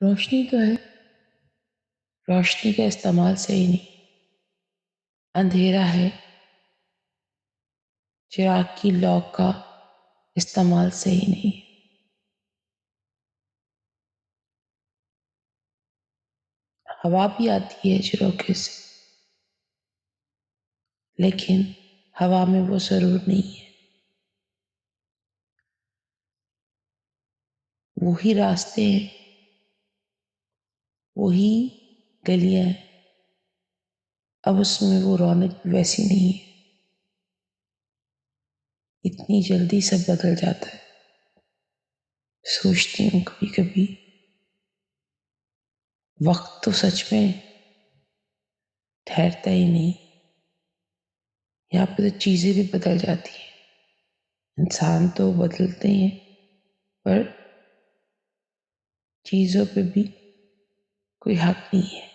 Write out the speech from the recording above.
रोशनी तो है, रोशनी का इस्तेमाल सही नहीं। अंधेरा है, चिराग की लौ का इस्तेमाल सही नहीं। हवा भी आती है झरोखे से, लेकिन हवा में वो जरूर नहीं है। वही रास्ते हैं, वही गलियां हैं, अब उसमें वो रौनक वैसी नहीं है। इतनी जल्दी सब बदल जाता है। सोचती हूँ कभी कभी, वक्त तो सच में ठहरता ही नहीं। यहाँ पे तो चीजें भी बदल जाती हैं। इंसान तो बदलते हैं, पर चीजों पे भी कोई हक नहीं है।